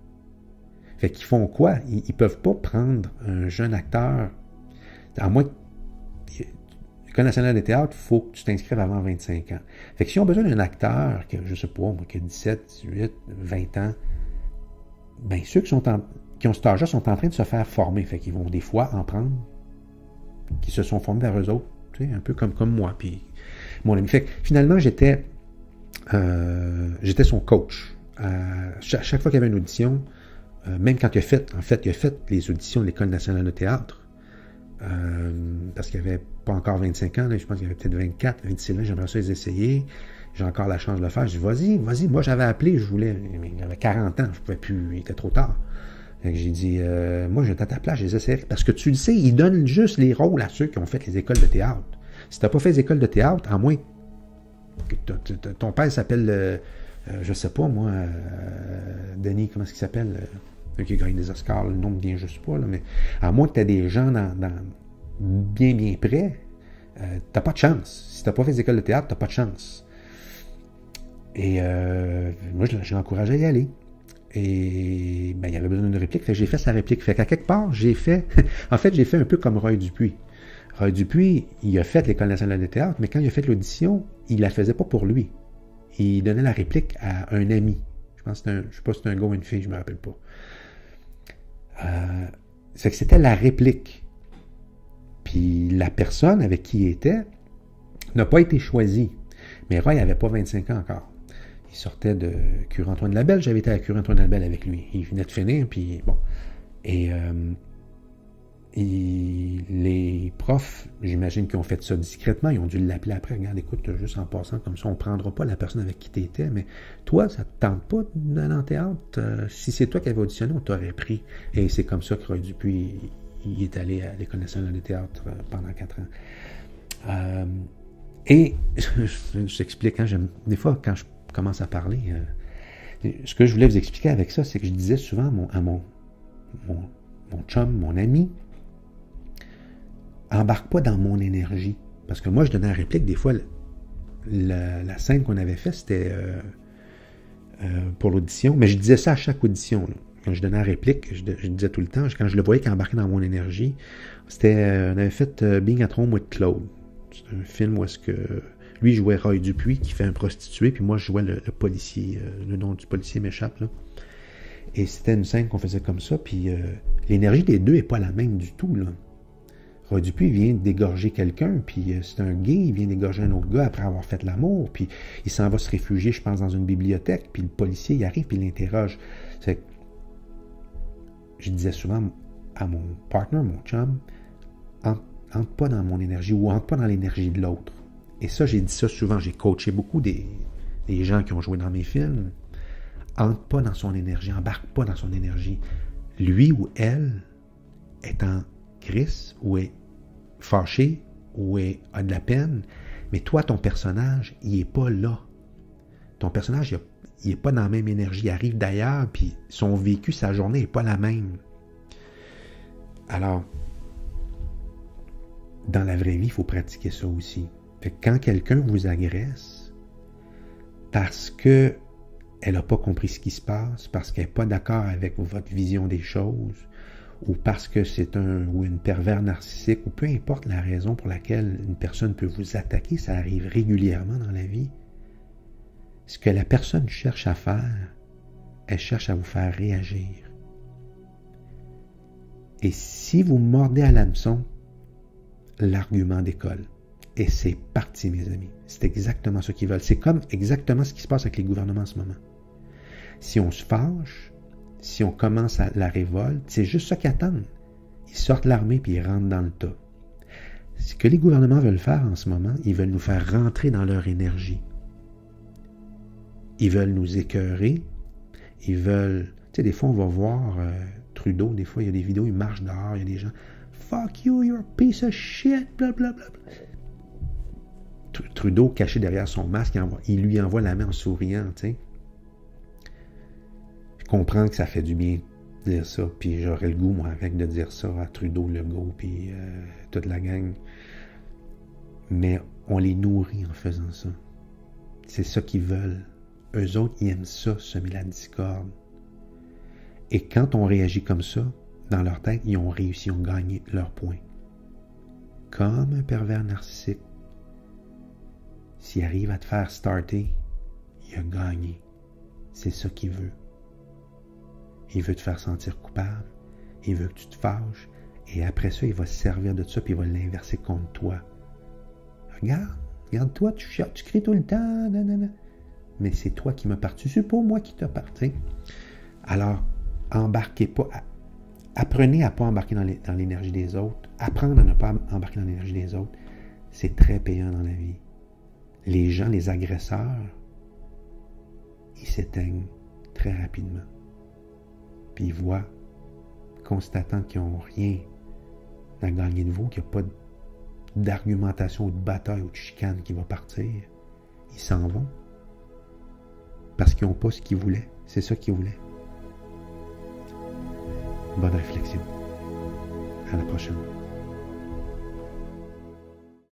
Fait qu'ils font quoi? Ils peuvent pas prendre un jeune acteur, à moins que l'École nationale de théâtre, il faut que tu t'inscrives avant 25 ans. Fait que si on a besoin d'un acteur qui a, je sais pas, qui a 17, 18, 20 ans, bien ceux qui ont cet âge-là sont en train de se faire former. Fait qu'ils vont des fois en prendre qui se sont formés vers eux autres, tu sais, un peu comme moi, puis mon ami. Fait que finalement, j'étais son coach. Chaque fois qu'il y avait une audition, même quand il a fait les auditions de l'École nationale de théâtre, parce qu'il n'y avait pas encore 25 ans, là, je pense qu'il y avait peut-être 24, 26 ans, j'aimerais ça les essayer, j'ai encore la chance de le faire. Je dis, vas-y, moi j'avais appelé, je voulais, mais il avait 40 ans, je pouvais plus, il était trop tard. J'ai dit, moi, j'étais à ta place, je les essaierai. Parce que tu le sais, ils donnent juste les rôles à ceux qui ont fait les écoles de théâtre. Si tu n'as pas fait les écoles de théâtre, à moins que ton père s'appelle, je sais pas, moi, Denis, comment est-ce qu'il s'appelle? Qui gagne des Oscars, le nom ne vient juste pas, là, mais à moins que tu aies des gens bien près, t'as pas de chance. Si tu n'as pas fait les écoles de théâtre, tu n'as pas de chance. Et moi, je l'ai encouragé à y aller. Et ben, il avait besoin d'une réplique. Fait que j'ai fait sa réplique. Fait qu'à quelque part, j'ai fait... en fait, j'ai fait un peu comme Roy Dupuis. Roy Dupuis, il a fait l'École nationale de théâtre, mais quand il a fait l'audition, il la faisait pas pour lui. Il donnait la réplique à un ami. Je pense que je sais pas si c'était un gars ou une fille, je me rappelle pas. C'est que c'était la réplique. Puis la personne avec qui il était n'a pas été choisie. Mais Roy n'avait pas 25 ans encore. Il sortait de Cure-Antoine-Labelle. J'avais été à Cure-Antoine-Labelle avec lui. Il venait de finir, puis bon. Et les profs, j'imagine qu'ils ont fait ça discrètement. Ils ont dû l'appeler après. Regarde, écoute, juste en passant comme ça, on ne prendra pas la personne avec qui tu étais. Mais toi, ça ne te tente pas d'aller en théâtre? Si c'est toi qui avais auditionné, on t'aurait pris. Et c'est comme ça que Roy Dupuis, il est allé à l'École nationale de théâtre pendant 4 ans. Et je t'explique, hein, des fois, quand je commence à parler, ce que je voulais vous expliquer avec ça, c'est que je disais souvent à mon chum, mon ami, embarque pas dans mon énergie. Parce que moi, je donnais la réplique, des fois, la scène qu'on avait faite, c'était pour l'audition, mais je disais ça à chaque audition. Là. Quand je donnais la réplique, je disais tout le temps, quand je le voyais qu'il embarquait dans mon énergie, c'était, on avait fait Being at Home with Claude. C'est un film où est-ce que lui jouait Roy Dupuis, qui fait un prostitué, puis moi je jouais le policier, le nom du policier m'échappe, là. Et c'était une scène qu'on faisait comme ça, puis l'énergie des deux n'est pas la même du tout, là. Roy Dupuis vient d'égorger quelqu'un, puis c'est un gay, il vient d'égorger un autre gars après avoir fait l'amour, puis il s'en va se réfugier, je pense, dans une bibliothèque, puis le policier, il arrive, puis il l'interroge. C'est... Je disais souvent à mon partner, mon chum, entre pas dans mon énergie ou entre pas dans l'énergie de l'autre. Et ça, j'ai dit ça souvent, j'ai coaché beaucoup des gens qui ont joué dans mes films. Entre pas dans son énergie, embarque pas dans son énergie. Lui ou elle est en crise, ou est fâché, ou a de la peine, mais toi, ton personnage, il est pas là. Ton personnage, il est pas dans la même énergie, il arrive d'ailleurs, puis son vécu, sa journée n'est pas la même. Alors, dans la vraie vie, il faut pratiquer ça aussi. Fait que quand quelqu'un vous agresse, parce que elle n'a pas compris ce qui se passe, parce qu'elle n'est pas d'accord avec votre vision des choses, ou parce que c'est un ou une pervers narcissique, ou peu importe la raison pour laquelle une personne peut vous attaquer, ça arrive régulièrement dans la vie. Ce que la personne cherche à faire, elle cherche à vous faire réagir. Et si vous mordez à l'hameçon, l'argument décolle. Et c'est parti, mes amis. C'est exactement ce qu'ils veulent. C'est comme exactement ce qui se passe avec les gouvernements en ce moment. Si on se fâche, si on commence à la révolte, c'est juste ça qu'ils attendent. Ils sortent l'armée puis ils rentrent dans le tas. Ce que les gouvernements veulent faire en ce moment, ils veulent nous faire rentrer dans leur énergie. Ils veulent nous écœurer. Ils veulent... Tu sais, des fois, on va voir Trudeau, des fois, il y a des vidéos, il marche dehors, il y a des gens... Fuck you, you're a piece of shit, blablabla. Trudeau, caché derrière son masque, il lui envoie la main en souriant, tu sais. Je comprends que ça fait du bien de dire ça, puis j'aurais le goût, moi, avec de dire ça à Trudeau, Legault, puis toute la gang. Mais on les nourrit en faisant ça. C'est ça qu'ils veulent. Eux autres, ils aiment ça, semer la discorde. Et quand on réagit comme ça, dans leur tête, ils ont réussi, ils ont gagné leur point. Comme un pervers narcissique, s'il arrive à te faire starter, il a gagné. C'est ça qu'il veut. Il veut te faire sentir coupable, il veut que tu te fâches, et après ça, il va se servir de ça, puis il va l'inverser contre toi. Regarde-toi, tu chiottes, tu cries tout le temps, nanana. Mais c'est toi qui m'as parti, c'est pas moi qui t'ai parti. Alors, embarquez pas, apprenez à ne pas embarquer dans l'énergie des autres, apprendre à ne pas embarquer dans l'énergie des autres, c'est très payant dans la vie. Les gens, les agresseurs, ils s'éteignent très rapidement. Puis ils voient, constatant qu'ils n'ont rien à gagner de vous, qu'il n'y a pas d'argumentation ou de bataille ou de chicane qui va partir, ils s'en vont. Parce qu'ils n'ont pas ce qu'ils voulaient. C'est ça qu'ils voulaient. Bonne réflexion. À la prochaine.